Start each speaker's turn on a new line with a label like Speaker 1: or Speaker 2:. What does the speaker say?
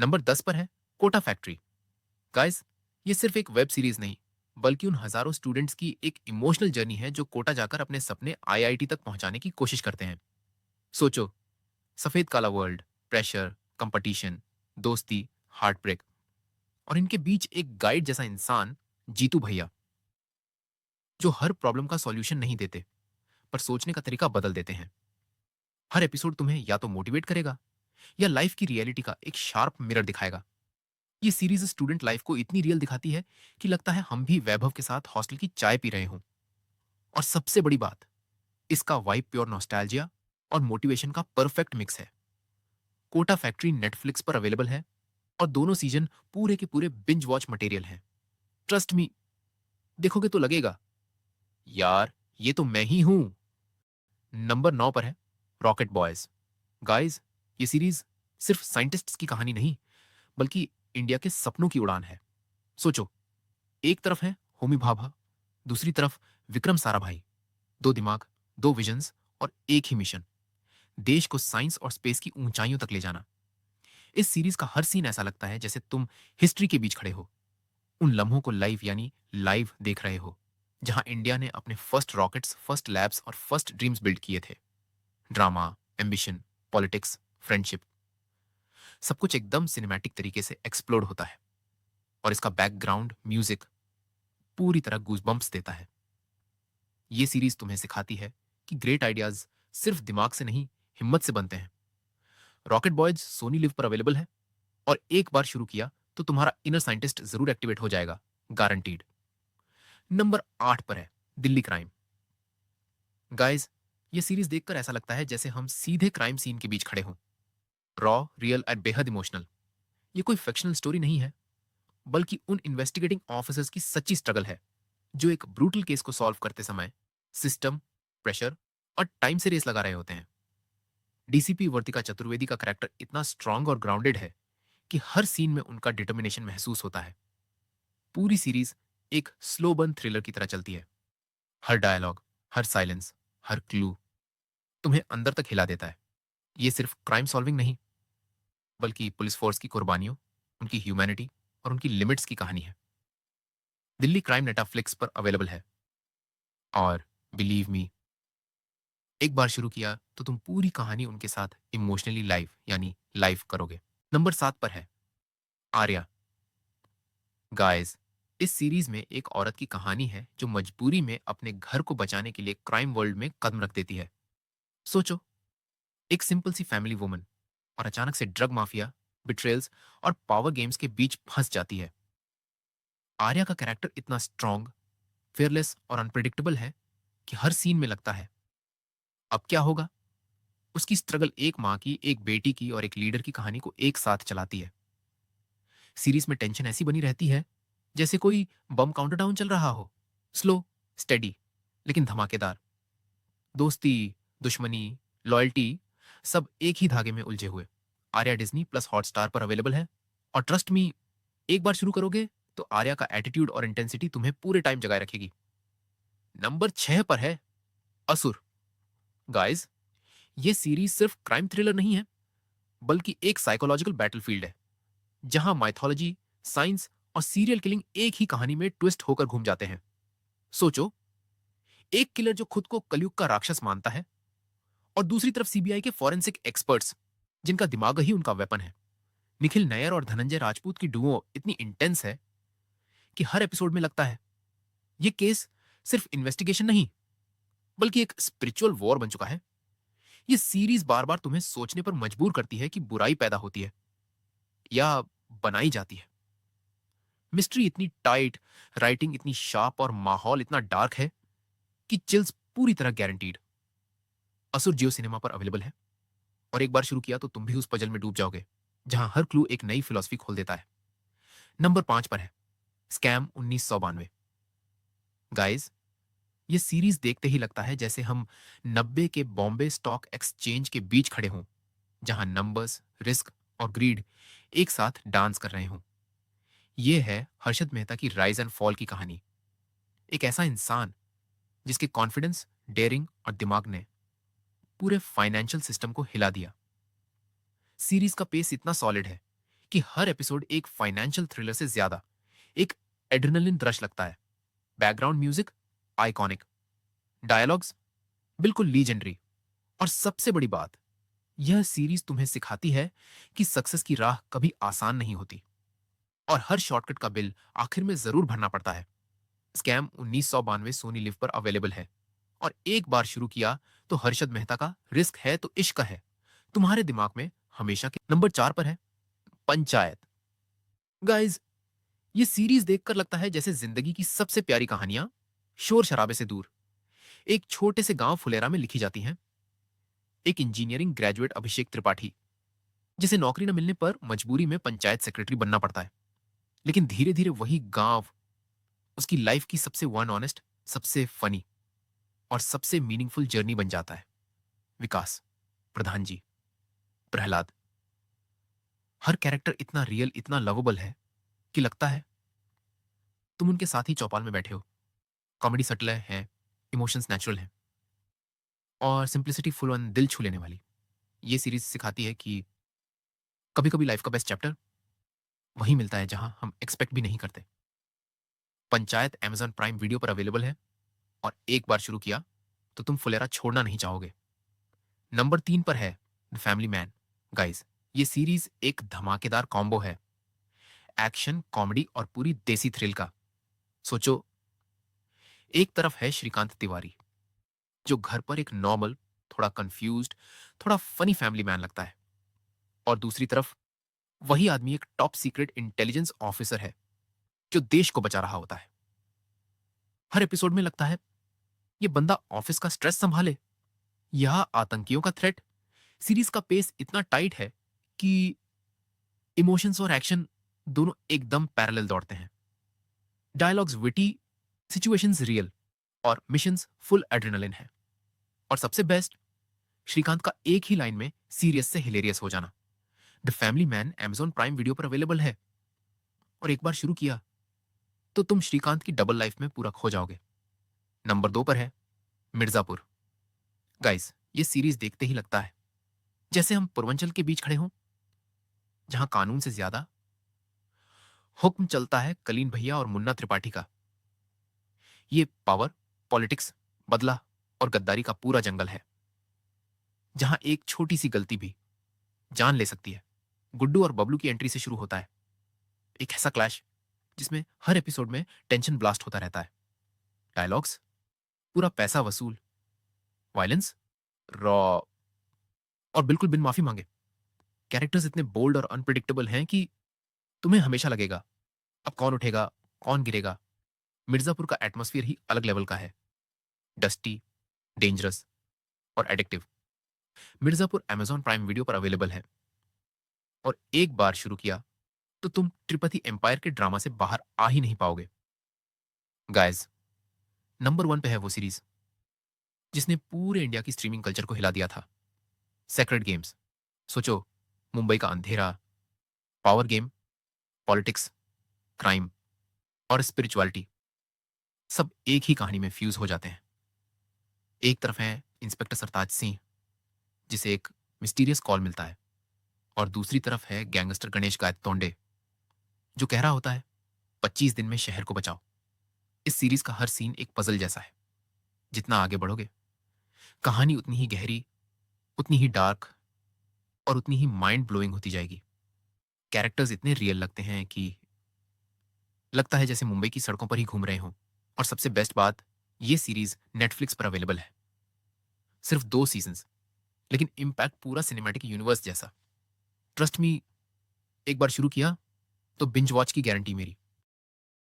Speaker 1: Number 10 पर है Kota factory. Guys, ये सिर्फ एक वेब सीरीज नहीं, बल्कि उन हजारों स्टूडेंट्स की एक इमोशनल जर्नी है जो कोटा जाकर अपने सपने आईआईटी तक पहुंचाने की कोशिश करते हैं। सोचो, सफेद काला वर्ल्ड, प्रेशर, कंपटीशन, दोस्ती, हार्ट ब्रेक, और इनके बीच एक गाइड जैसा इंसान, जीतू भैया, जो हर प्रॉब्लम का सॉल्यूशन नहीं देते, पर सोचने का तरीका बदल देते हैं। हर एपिसोड तुम्हें या तो मोटिवेट करेगा या लाइफ की रियलिटी का एक शार्प मिरर दिखाएगा। ये सीरीज स्टूडेंट लाइफ को इतनी रियल दिखाती है कि लगता है हम भी वैभव के साथ हॉस्टल की चाय पी रहे हों। और सबसे बड़ी बात, इसका वाइब प्योर नॉस्टैल्जिया और मोटिवेशन का परफेक्ट मिक्स है। कोटा फैक्ट्री नेटफ्लिक्स पर अवेलेबल है और दोनों सीजन पूरे के पूरे बिंज वॉच मटेरियल हैं। ट्रस्ट मी, देखोगे तो लगेगा, यार ये तो मैं ही हूं। नंबर 9 पर है रॉकेट बॉयज। गाइस, ये सीरीज सिर्फ साइंटिस्ट्स की कहानी नहीं, बल्कि इंडिया के सपनों की उड़ान है। सोचो, एक तरफ है होमी भाभा, दूसरी तरफ विक्रम साराभाई। दो दिमाग, दो विजन्स और एक ही मिशन, देश को साइंस और स्पेस की ऊंचाइयों तक ले जाना। इस सीरीज का हर सीन ऐसा लगता है जैसे तुम हिस्ट्री के बीच खड़े हो, उन लम्हों को लाइव यानी लाइव देख रहे हो, जहां इंडिया ने अपने फर्स्ट रॉकेट्स, फर्स्ट लैब्स और फर्स्ट ड्रीम्स बिल्ड किए थे। ड्रामा, एम्बिशन, पॉलिटिक्स, फ्रेंडशिप, सब कुछ एकदम सिनेमैटिक तरीके से एक्सप्लोर होता है। और इसका बैकग्राउंड म्यूजिक पूरी तरह गूजबम्प्स देता है। ये सीरीज तुम्हें सिखाती है कि ग्रेट आइडियाज सिर्फ दिमाग से नहीं, हिम्मत से बनते हैं। रॉकेट बॉयज सोनी लिव पर अवेलेबल है, और एक बार शुरू किया तो तुम्हारा इनर साइंटिस्ट जरूर एक्टिवेट हो जाएगा, गारंटीड। नंबर 8 पर है दिल्ली क्राइम। गाइस, ये सीरीज देखकर ऐसा लगता है जैसे हम सीधे क्राइम सीन के बीच खड़े हों। रॉ, रियल और बेहद इमोशनल। ये कोई फिक्शनल स्टोरी नहीं है, बल्कि उन इन्वेस्टिगेटिंग ऑफिसर्स की सच्ची स्ट्रगल है, जो एक ब्रूटल केस को सॉल्व करते समय सिस्टम, प्रेशर और टाइम से रेस लगा रहे होते हैं। डीसीपी वर्तिका चतुर्वेदी का कैरेक्टर इतना स्ट्रांग और ग्राउंडेड है कि हर सीन में उनका डिटर्मिनेशन महसूस होता है। पूरी सीरीज एक स्लो बर्न थ्रिलर की तरह चलती है। हर डायलॉग, हर साइलेंस, हर क्लू तुम्हें अंदर तक हिला देता है। ये सिर्फ क्राइम सॉल्विंग नहीं, बल्कि पुलिस फोर्स की कुर्बानियों, उनकी ह्यूमैनिटी और उनकी लिमिट्स की कहानी है। दिल्ली क्राइम नेटफ्लिक्स पर अवेलेबल है, और बिलीव मी, एक बार शुरू किया तो तुम पूरी कहानी उनके साथ इमोशनली लाइव यानी लाइव करोगे। नंबर 7 पर है आर्या। गाइस, इस सीरीज में एक औरत की कहानी है जो मजबूरी में अपने घर को बचाने के लिए क्राइम वर्ल्ड में कदम रख देती है। सोचो, एक सिंपल सी फैमिली वुमन, और अचानक से ड्रग माफिया, बिट्रेल्स और पावर गेम्स के बीच फंस जाती है। आर्या का कैरेक्टर इतना स्ट्रांग, फेयरलेस और अनप्रिडिक्टेबल है कि हर सीन में लगता है अब क्या होगा। उसकी स्ट्रगल एक माँ की, एक बेटी की और एक लीडर की कहानी को एक साथ चलाती है। सीरीज में टेंशन ऐसी बनी रहती है जैसे कोई बम काउंटरडाउन चल रहा हो। स्लो, स्टेडी, लेकिन धमाकेदार। दोस्ती, दुश्मनी, लॉयल्टी, सब एक ही धागे में उलझे हुए। आर्या डिज्नी प्लस हॉटस्टार पर अवेलेबल है, और ट्रस्ट मी, एक बार शुरू करोगे तो आर्या का एटीट्यूड और इंटेंसिटी तुम्हें पूरे टाइम जगाए रखेगी। नंबर 6 पर है असुर। गाइस, ये सीरीज सिर्फ क्राइम थ्रिलर नहीं है, बल्कि एक साइकोलॉजिकल बैटलफील्ड है, जहां माइथोलॉजी, साइंस और सीरियल किलिंग एक ही कहानी में ट्विस्ट होकर घूम जाते हैं। सोचो, एक किलर जो खुद को कलयुग का राक्षस मानता है, और दूसरी तरफ सीबीआई के फॉरेंसिक एक्सपर्ट्स, जिनका दिमाग ही उनका वेपन है। निखिल नैयर और धनंजय राजपूत की डुओ इतनी इंटेंस है कि हर एपिसोड में लगता है ये केस सिर्फ इन्वेस्टिगेशन नहीं, बल्कि एक स्पिरिचुअल वॉर बन चुका है। ये सीरीज बार बार तुम्हें सोचने पर मजबूर करती है कि बुराई पैदा होती है या बनाई जाती है। मिस्ट्री इतनी टाइट, राइटिंग इतनी शार्प और माहौल इतना डार्क है कि चिल्स पूरी तरह गारंटीड। असुर जियो सिनेमा पर अवेलेबल है, और एक बार शुरू किया तो तुम भी उस पजल में डूब जाओगे, जहां हर क्लू एक नई फिलॉसफी खोल देता है। नंबर 5 पर है स्कैम 1992। गाइस, ये सीरीज देखते ही लगता है जैसे हम 90 के बॉम्बे स्टॉक एक्सचेंज के बीच खड़े हों, जहां नंबर्स, रिस्क और ग्रीड एक साथ डांस कर रहे हों। यह है हर्षद मेहता की राइज एंड फॉल की कहानी। एक ऐसा इंसान जिसके कॉन्फिडेंस, डेयरिंग और दिमाग ने पूरे फाइनेंशियल सिस्टम को हिला दिया। सीरीज का पेस इतना सॉलिड है कि हर एपिसोड एक फाइनेंशियल थ्रिलर से ज्यादा एक एड्रेनलिन रश लगता है। बैकग्राउंड म्यूजिक आइकॉनिक, डायलॉग्स बिल्कुल लीजेंडरी, और सबसे बड़ी बात, यह सीरीज तुम्हें सिखाती है कि सक्सेस की राह कभी आसान नहीं होती और हर शॉर्टकट का बिल आखिर में जरूर भरना पड़ता है। स्कैम 1992 सोनी लिव पर अवेलेबल है, और एक बार शुरू किया तो हर्षद मेहता का रिस्क है तो इश्क है तुम्हारे दिमाग में हमेशा के नंबर 4 पर है। पंचायत। गाइस, ये सीरीज देखकर लगता है जैसे जिंदगी की सबसे प्यारी कहानियां शोर शराबे से दूर एक छोटे से गांव फुलेरा में लिखी जाती हैं। एक इंजीनियरिंग ग्रेजुएट अभिषेक त्रिपाठी, जिसे नौकरी न मिलने पर मजबूरी में पंचायत सेक्रेटरी बनना पड़ता है, लेकिन धीरे धीरे वही गांव उसकी लाइफ की सबसे वन ऑनेस्ट, सबसे फनी और सबसे मीनिंगफुल जर्नी बन जाता है। विकास, प्रधान जी, प्रहलाद, हर कैरेक्टर इतना रियल, इतना लवेबल है कि लगता है तुम उनके साथ ही चौपाल में बैठे हो। कॉमेडी सटल है, इमोशंस नेचुरल हैं, और सिंप्लिसिटी फुल ऑन दिल छू लेने वाली। ये सीरीज सिखाती है कि कभी कभी लाइफ का बेस्ट चैप्टर वहीं मिलता है जहां हम एक्सपेक्ट भी नहीं करते। पंचायत Amazon प्राइम वीडियो पर अवेलेबल है, और एक बार शुरू किया तो तुम फुलेरा छोड़ना नहीं चाहोगे। नंबर 3 पर है द फैमिली मैन। गाइस, ये सीरीज एक धमाकेदार कॉम्बो है, एक्शन, कॉमेडी और पूरी देसी थ्रिल का। सोचो, एक तरफ है श्रीकांत तिवारी, जो घर पर एक नॉर्मल, थोड़ा कंफ्यूज्ड, थोड़ा फनी फैमिली मैन लगता है, और दूसरी तरफ वही आदमी एक टॉप सीक्रेट इंटेलिजेंस ऑफिसर है जो देश को बचा रहा होता है। हर एपिसोड में लगता है ये बंदा ऑफिस का स्ट्रेस संभाले या आतंकियों का थ्रेट। सीरीज का पेस इतना टाइट है कि इमोशंस और एक्शन दोनों एकदम पैरेलल दौड़ते हैं। डायलॉग्स विटी, सिचुएशंस रियल, और मिशंस फुल एड्रेनलिन है। और सबसे बेस्ट, श्रीकांत का एक ही लाइन में सीरियस से हिलेरियस हो जाना। The family man Amazon prime video पर अवेलेबल है, और एक बार शुरू किया तो तुम श्रीकांत की डबल लाइफ में पूरा खो जाओगे। नंबर 2 पर है मिर्जापुर। गाइस, ये सीरीज देखते ही लगता है जैसे हम पूर्वांचल के बीच खड़े हों, जहां कानून से ज्यादा हुक्म चलता है कलीन भैया और मुन्ना त्रिपाठी का। ये पावर, पॉलिटिक्स, बदला और गद्दारी का पूरा जंगल है, जहां एक छोटी सी गलती भी जान ले सकती है। गुड्डू और बबलू की एंट्री से शुरू होता है एक ऐसा क्लैश जिसमें हर एपिसोड में टेंशन ब्लास्ट होता रहता है। डायलॉग्स पूरा पैसा वसूल, वायलेंस रॉ, और बिल्कुल बिन माफी मांगे। कैरेक्टर्स इतने बोल्ड और अनप्रिडिक्टेबल हैं कि तुम्हें हमेशा लगेगा अब कौन उठेगा, कौन गिरेगा। मिर्जापुर का एटमॉस्फेयर ही अलग लेवल का है, डस्टी, डेंजरस और addictive. Mirzapur Amazon prime video पर अवेलेबल है, और एक बार शुरू किया तो तुम त्रिपति एम्पायर के ड्रामा से बाहर आ ही नहीं पाओगे। गाइस, नंबर 1 पे है वो सीरीज जिसने पूरे इंडिया की स्ट्रीमिंग कल्चर को हिला दिया था, सेक्रेड गेम्स। सोचो, मुंबई का अंधेरा, पावर गेम, पॉलिटिक्स, क्राइम और स्पिरिचुअलिटी सब एक ही कहानी में फ्यूज हो जाते हैं। एक तरफ है इंस्पेक्टर सरताज सिंह, जिसे एक मिस्टीरियस कॉल मिलता है, और दूसरी तरफ है गैंगस्टर गणेश गायतोंडे, जो कह रहा होता है 25 दिन में शहर को बचाओ। इस सीरीज का हर सीन एक पजल जैसा है। जितना आगे बढ़ोगे, कहानी उतनी ही गहरी, उतनी ही डार्क और उतनी ही माइंड ब्लोइंग होती जाएगी। कैरेक्टर्स इतने रियल लगते हैं कि लगता है जैसे मुंबई की सड़कों पर ही घूम रहे हों। और सबसे बेस्ट बात, ये सीरीज नेटफ्लिक्स पर अवेलेबल है। सिर्फ 2 सीजन्स, लेकिन इम्पैक्ट पूरा सिनेमैटिक यूनिवर्स जैसा। ट्रस्ट मी, एक बार शुरू किया तो बिंज वॉच की गारंटी मेरी।